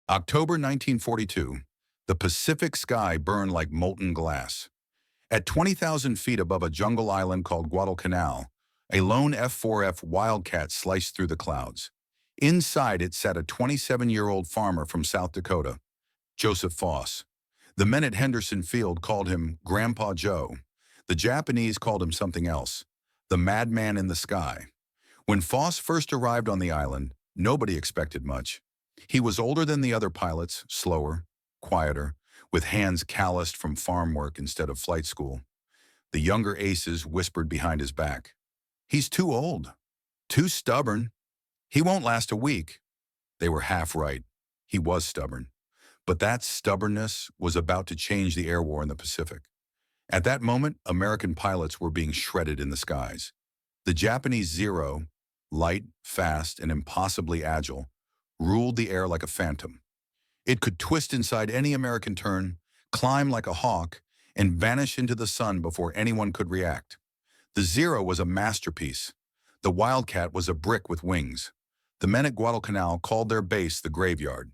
October 1942. The Pacific sky burned like molten glass. At 20,000 feet above a jungle island called Guadalcanal, a lone F-4F Wildcat sliced through the clouds. Inside it sat a 27-year-old farmer from South Dakota, Joseph Foss. The men at Henderson Field called him Grandpa Joe. The Japanese called him something else, the madman in the sky. When Foss first arrived on the island, nobody expected much. He was older than the other pilots, slower, quieter, with hands calloused from farm work instead of flight school. The younger aces whispered behind his back, "He's too old, too stubborn. He won't last a week." They were half right. He was stubborn. But that stubbornness was about to change the air war in the Pacific. At that moment, American pilots were being shredded in the skies. The Japanese Zero, light, fast, and impossibly agile, ruled the air like a phantom. It could twist inside any American turn, climb like a hawk, and vanish into the sun before anyone could react. The Zero was a masterpiece. The Wildcat was a brick with wings. The men at Guadalcanal called their base the graveyard.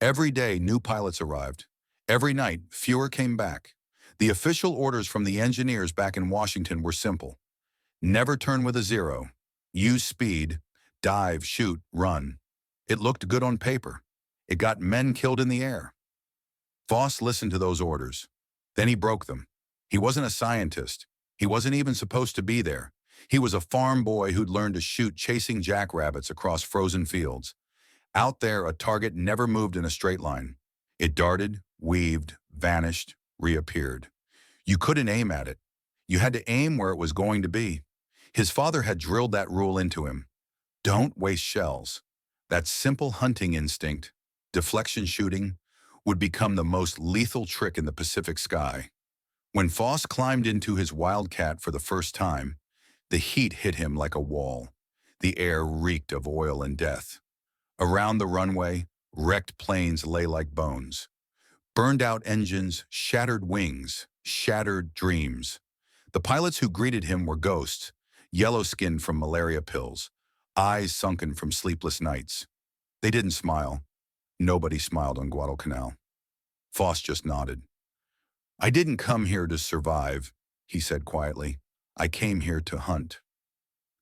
Every day, new pilots arrived. Every night, fewer came back. The official orders from the engineers back in Washington were simple. Never turn with a Zero. Use speed. Dive, shoot, run. It looked good on paper. It got men killed in the air. Foss listened to those orders. Then he broke them. He wasn't a scientist. He wasn't even supposed to be there. He was a farm boy who'd learned to shoot chasing jackrabbits across frozen fields. Out there, a target never moved in a straight line. It darted, weaved, vanished, reappeared. You couldn't aim at it. You had to aim where it was going to be. His father had drilled that rule into him. Don't waste shells. That simple hunting instinct, deflection shooting, would become the most lethal trick in the Pacific sky. When Foss climbed into his Wildcat for the first time, the heat hit him like a wall. The air reeked of oil and death. Around the runway, wrecked planes lay like bones. Burned out engines, shattered wings, shattered dreams. The pilots who greeted him were ghosts, yellow-skinned from malaria pills, eyes sunken from sleepless nights. They didn't smile. Nobody smiled on Guadalcanal. Foss just nodded. "I didn't come here to survive," he said quietly. "I came here to hunt."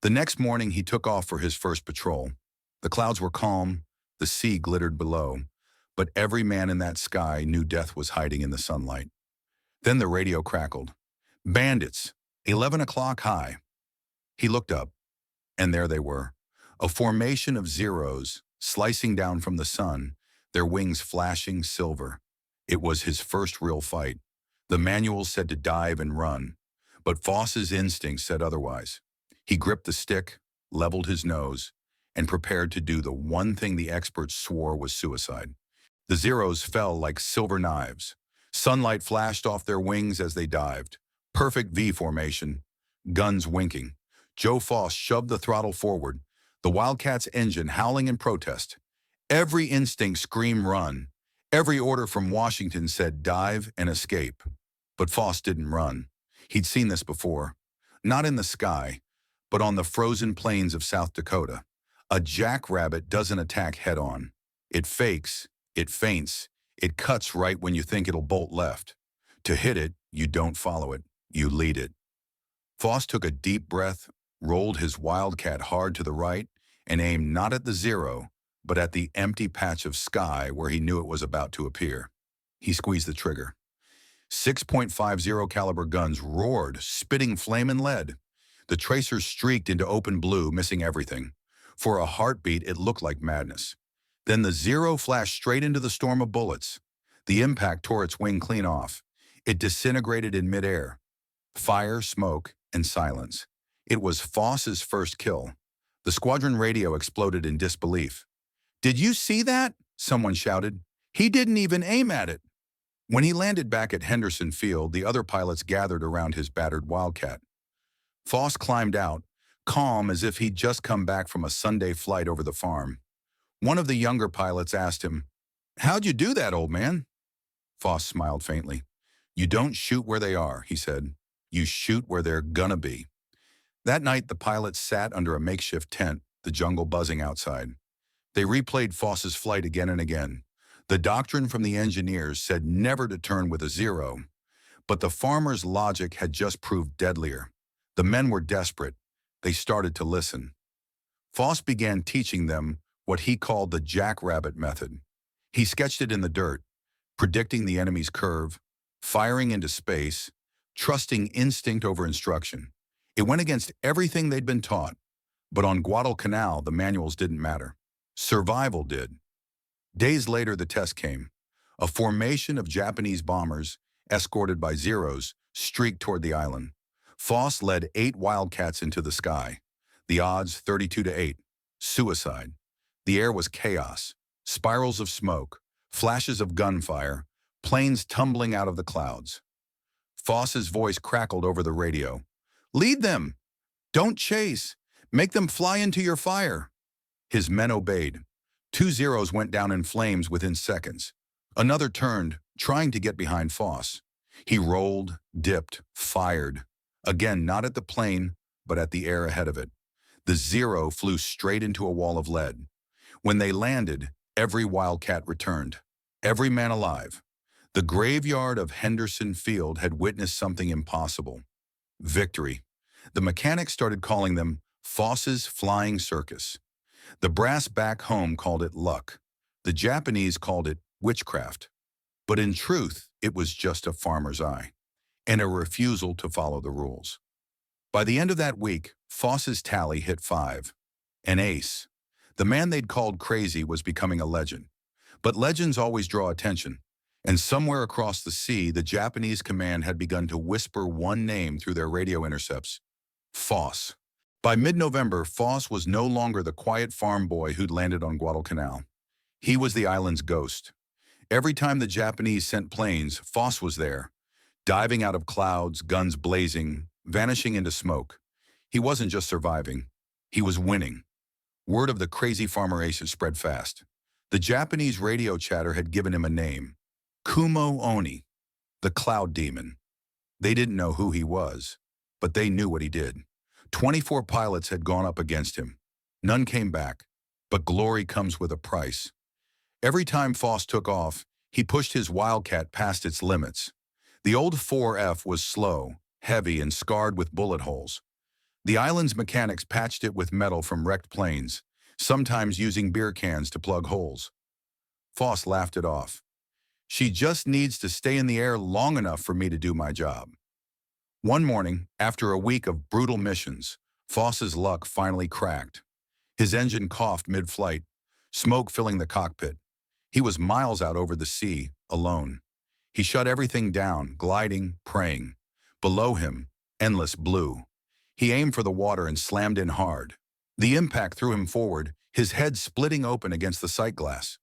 The next morning, he took off for his first patrol. The clouds were calm, the sea glittered below, but every man in that sky knew death was hiding in the sunlight. Then the radio crackled. "Bandits, 11 o'clock high." He looked up, and there they were, a formation of Zeros slicing down from the sun, their wings flashing silver. It was his first real fight. The manual said to dive and run, but Foss's instinct said otherwise. He gripped the stick, leveled his nose, and prepared to do the one thing the experts swore was suicide. The Zeros fell like silver knives. Sunlight flashed off their wings as they dived. Perfect V formation, guns winking. Joe Foss shoved the throttle forward, the Wildcat's engine howling in protest. Every instinct screamed run. Every order from Washington said dive and escape. But Foss didn't run. He'd seen this before. Not in the sky, but on the frozen plains of South Dakota. A jackrabbit doesn't attack head-on. It fakes, it feints, it cuts right when you think it'll bolt left. To hit it, you don't follow it, you lead it. Foss took a deep breath, rolled his Wildcat hard to the right, and aimed not at the Zero, but at the empty patch of sky where he knew it was about to appear. He squeezed the trigger. 6.50 caliber guns roared, spitting flame and lead. The tracers streaked into open blue, missing everything. For a heartbeat, it looked like madness. Then the Zero flashed straight into the storm of bullets. The impact tore its wing clean off. It disintegrated in midair. Fire, smoke, and silence. It was Foss's first kill. The squadron radio exploded in disbelief. "Did you see that?" someone shouted. "He didn't even aim at it." When he landed back at Henderson Field, the other pilots gathered around his battered Wildcat. Foss climbed out, calm as if he'd just come back from a Sunday flight over the farm. One of the younger pilots asked him, "How'd you do that, old man?" Foss smiled faintly. "You don't shoot where they are," he said. "You shoot where they're gonna be." That night, the pilots sat under a makeshift tent, the jungle buzzing outside. They replayed Foss's flight again and again. The doctrine from the engineers said never to turn with a zero, but the farmers' logic had just proved deadlier. The men were desperate. They started to listen. Foss began teaching them what he called the jackrabbit method. He sketched it in the dirt, predicting the enemy's curve, firing into space, trusting instinct over instruction. It went against everything they'd been taught, but on Guadalcanal, the manuals didn't matter. Survival did. Days later, the test came. A formation of Japanese bombers, escorted by Zeros, streaked toward the island. Foss led 8 Wildcats into the sky. The odds 32-8. Suicide. The air was chaos. Spirals of smoke, flashes of gunfire, planes tumbling out of the clouds. Foss's voice crackled over the radio. "Lead them! Don't chase! Make them fly into your fire!" His men obeyed. 2 Zeros went down in flames within seconds. Another turned, trying to get behind Foss. He rolled, dipped, fired. Again, not at the plane, but at the air ahead of it. The Zero flew straight into a wall of lead. When they landed, every Wildcat returned. Every man alive. The graveyard of Henderson Field had witnessed something impossible. Victory. The mechanics started calling them Foss's Flying Circus. The brass back home called it luck. The Japanese called it witchcraft. But in truth, it was just a farmer's eye, and a refusal to follow the rules. By the end of that week, Foss's tally hit 5. An ace. The man they'd called crazy was becoming a legend. But legends always draw attention, and somewhere across the sea, the Japanese command had begun to whisper one name through their radio intercepts: Foss. By mid-November, Foss was no longer the quiet farm boy who'd landed on Guadalcanal. He was the island's ghost. Every time the Japanese sent planes, Foss was there, diving out of clouds, guns blazing, vanishing into smoke. He wasn't just surviving, he was winning. Word of the crazy farmer ace had spread fast. The Japanese radio chatter had given him a name: Kumo Oni, the Cloud Demon. They didn't know who he was, but they knew what he did. 24 pilots had gone up against him. None came back, but glory comes with a price. Every time Foss took off, he pushed his Wildcat past its limits. The old 4F was slow, heavy, and scarred with bullet holes. The island's mechanics patched it with metal from wrecked planes, sometimes using beer cans to plug holes. Foss laughed it off. "She just needs to stay in the air long enough for me to do my job." One morning, after a week of brutal missions, Foss's luck finally cracked. His engine coughed mid-flight, smoke filling the cockpit. He was miles out over the sea, alone. He shut everything down, gliding, praying. Below him, endless blue. He aimed for the water and slammed in hard. The impact threw him forward, his head splitting open against the sight glass.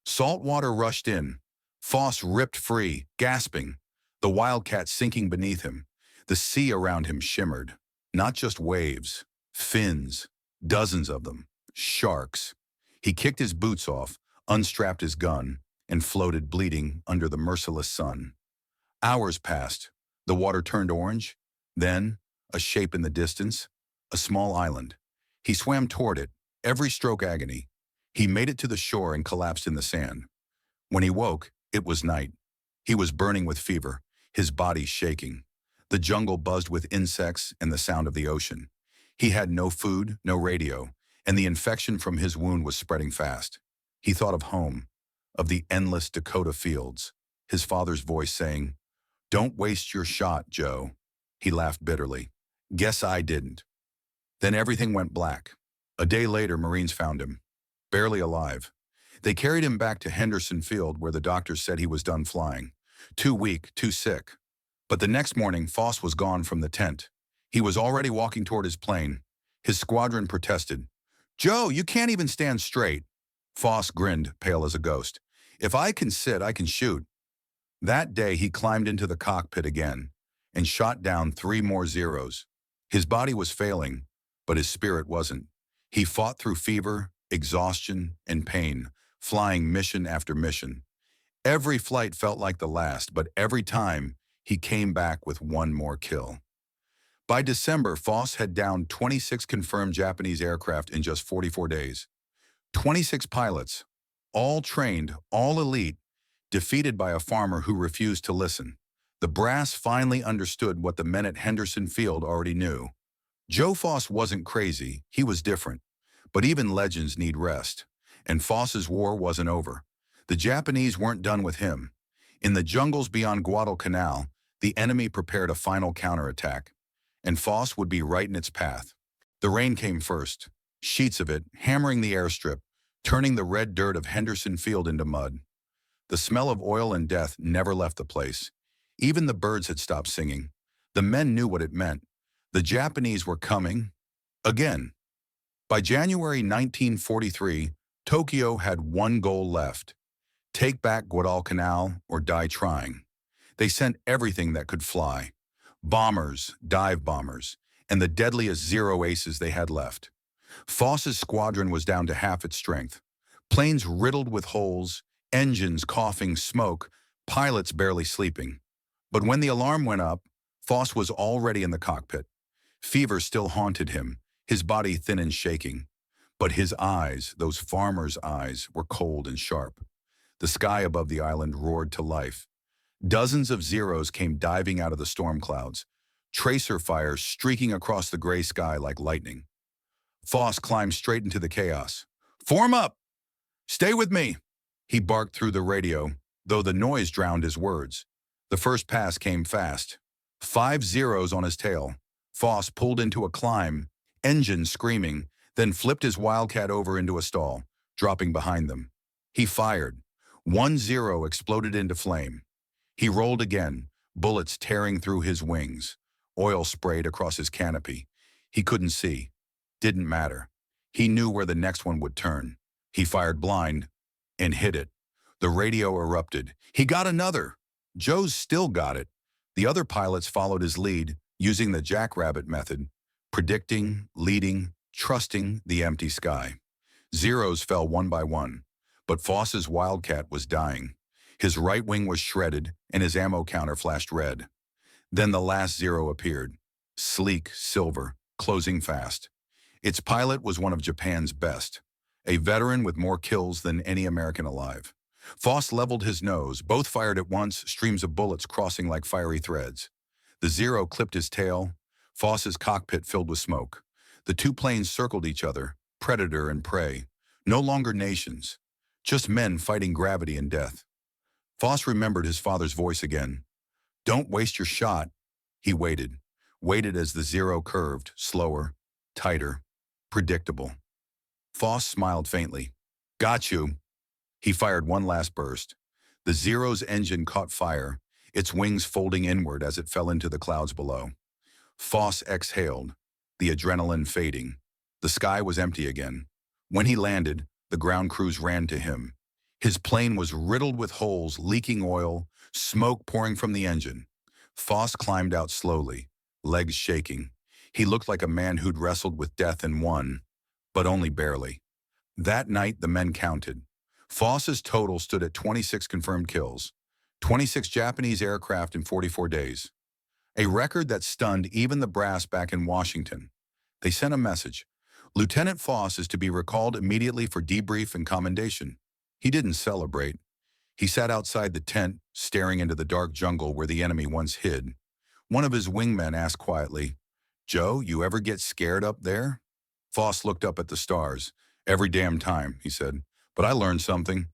Salt water rushed in. Foss ripped free, gasping, the Wildcat sinking beneath him. The sea around him shimmered. Not just waves, fins, dozens of them, sharks. He kicked his boots off, unstrapped his gun, and floated bleeding under the merciless sun. Hours passed. The water turned orange. Then, a shape in the distance, a small island. He swam toward it, every stroke agony. He made it to the shore and collapsed in the sand. When he woke, it was night. He was burning with fever, his body shaking. The jungle buzzed with insects and the sound of the ocean. He had no food, no radio, and the infection from his wound was spreading fast. He thought of home, of the endless Dakota fields, his father's voice saying, "Don't waste your shot, Joe." He laughed bitterly. "Guess I didn't." Then everything went black. A day later, Marines found him, barely alive. They carried him back to Henderson Field, where the doctors said he was done flying. Too weak, too sick. But the next morning, Foss was gone from the tent. He was already walking toward his plane. His squadron protested. "Joe, you can't even stand straight." Foss grinned, pale as a ghost. "If I can sit, I can shoot." That day, he climbed into the cockpit again and shot down 3 more Zeros. His body was failing, but his spirit wasn't. He fought through fever, exhaustion, and pain, flying mission after mission. Every flight felt like the last, but every time, he came back with one more kill. By December, Foss had downed 26 confirmed Japanese aircraft in just 44 days. 26 pilots, All trained, all elite, defeated by a farmer who refused to listen. The brass finally understood what the men at Henderson Field already knew. Joe Foss wasn't crazy, he was different. But even legends need rest. And Foss's war wasn't over. The Japanese weren't done with him. In the jungles beyond Guadalcanal, the enemy prepared a final counterattack. And Foss would be right in its path. The rain came first, sheets of it, hammering the airstrip, turning the red dirt of Henderson Field into mud. The smell of oil and death never left the place. Even the birds had stopped singing. The men knew what it meant. The Japanese were coming again. By January 1943, Tokyo had one goal left: take back Guadalcanal or die trying. They sent everything that could fly: bombers, dive bombers, and the deadliest Zero aces they had left. Foss's squadron was down to half its strength. Planes riddled with holes, engines coughing smoke, pilots barely sleeping. But when the alarm went up, Foss was already in the cockpit. Fever still haunted him, his body thin and shaking. But his eyes, those farmers' eyes, were cold and sharp. The sky above the island roared to life. Dozens of Zeros came diving out of the storm clouds, tracer fires streaking across the gray sky like lightning. Foss climbed straight into the chaos. "Form up! Stay with me!" He barked through the radio, though the noise drowned his words. The first pass came fast. 5 Zeros on his tail. Foss pulled into a climb, engine screaming, then flipped his Wildcat over into a stall, dropping behind them. He fired. 1 Zero exploded into flame. He rolled again, bullets tearing through his wings. Oil sprayed across his canopy. He couldn't see. Didn't matter. He knew where the next one would turn. He fired blind and hit it. The radio erupted. He got another. Joe's still got it. The other pilots followed his lead, using the jackrabbit method, predicting, leading, trusting the empty sky. Zeros fell one by one, but Foss's Wildcat was dying. His right wing was shredded, and his ammo counter flashed red. Then the last Zero appeared, sleek, silver, closing fast. Its pilot was one of Japan's best, a veteran with more kills than any American alive. Foss leveled his nose, both fired at once, streams of bullets crossing like fiery threads. The Zero clipped his tail, Foss's cockpit filled with smoke. The two planes circled each other, predator and prey, no longer nations, just men fighting gravity and death. Foss remembered his father's voice again. "Don't waste your shot." He waited as the Zero curved, slower, tighter, predictable. Foss smiled faintly. "Got you." He fired one last burst. The Zero's engine caught fire, its wings folding inward as it fell into the clouds below. Foss exhaled, the adrenaline fading. The sky was empty again. When he landed, the ground crews ran to him. His plane was riddled with holes, leaking oil, smoke pouring from the engine. Foss climbed out slowly, legs shaking. He looked like a man who'd wrestled with death and won, but only barely. That night, the men counted. Foss's total stood at 26 confirmed kills, 26 Japanese aircraft in 44 days. A record that stunned even the brass back in Washington. They sent a message. Lieutenant Foss is to be recalled immediately for debrief and commendation. He didn't celebrate. He sat outside the tent, staring into the dark jungle where the enemy once hid. One of his wingmen asked quietly, "Joe, you ever get scared up there?" Foss looked up at the stars. "Every damn time," he said. "But I learned something.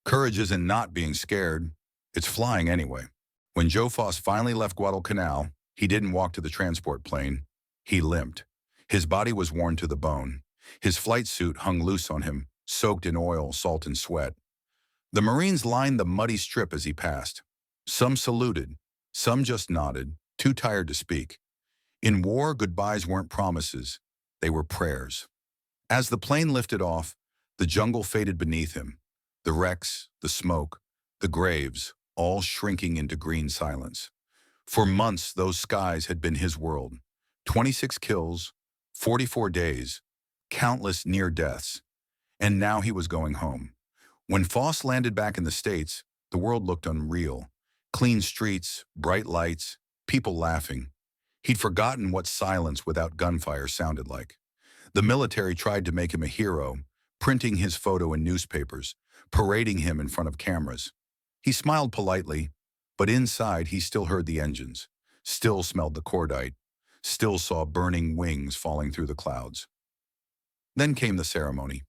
Courage isn't not being scared. It's flying anyway." When Joe Foss finally left Guadalcanal, he didn't walk to the transport plane. He limped. His body was worn to the bone. His flight suit hung loose on him, soaked in oil, salt, and sweat. The Marines lined the muddy strip as he passed. Some saluted, some just nodded, too tired to speak. In war, goodbyes weren't promises. They were prayers. As the plane lifted off, the jungle faded beneath him. The wrecks, the smoke, the graves, all shrinking into green silence. For months, those skies had been his world. 26 kills, 44 days, countless near deaths. And now he was going home. When Foss landed back in the States, the world looked unreal. Clean streets, bright lights, people laughing. He'd forgotten what silence without gunfire sounded like. The military tried to make him a hero, printing his photo in newspapers, parading him in front of cameras. He smiled politely, but inside he still heard the engines, still smelled the cordite, still saw burning wings falling through the clouds. Then came the ceremony.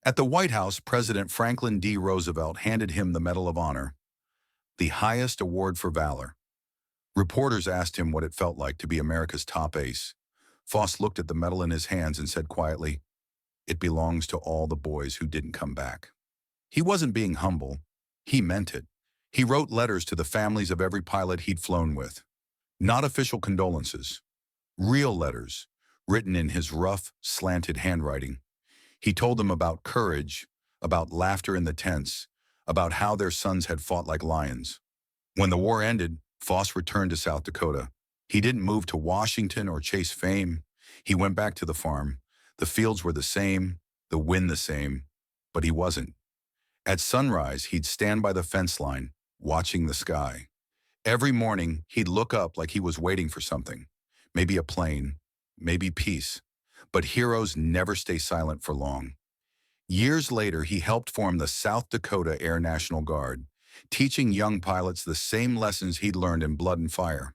At the White House, President Franklin D. Roosevelt handed him the Medal of Honor, the highest award for valor. Reporters asked him what it felt like to be America's top ace. Foss looked at the medal in his hands and said quietly, "It belongs to all the boys who didn't come back." He wasn't being humble. He meant it. He wrote letters to the families of every pilot he'd flown with. Not official condolences. Real letters, written in his rough, slanted handwriting. He told them about courage, about laughter in the tents, about how their sons had fought like lions. When the war ended, Foss returned to South Dakota. He didn't move to Washington or chase fame. He went back to the farm. The fields were the same, the wind the same, but he wasn't. At sunrise, he'd stand by the fence line, watching the sky. Every morning, he'd look up like he was waiting for something. Maybe a plane, maybe peace. But heroes never stay silent for long. Years later, he helped form the South Dakota Air National Guard, teaching young pilots the same lessons he'd learned in Blood and Fire.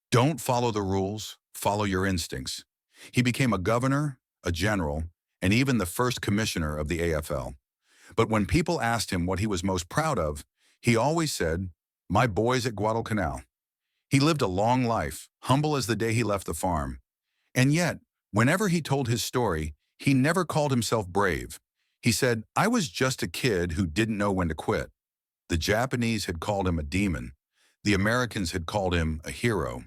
Don't follow the rules, follow your instincts. He became a governor, a general, and even the first commissioner of the AFL. But when people asked him what he was most proud of, he always said, "My boys at Guadalcanal." He lived a long life, humble as the day he left the farm. And yet, whenever he told his story, he never called himself brave. He said, "I was just a kid who didn't know when to quit." The Japanese had called him a demon. The Americans had called him a hero.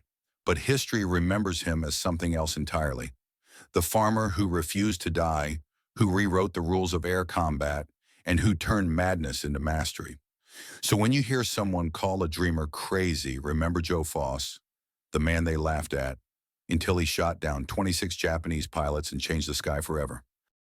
But history remembers him as something else entirely. The farmer who refused to die, who rewrote the rules of air combat, and who turned madness into mastery. So when you hear someone call a dreamer crazy, remember Joe Foss, the man they laughed at, until he shot down 26 Japanese pilots and changed the sky forever.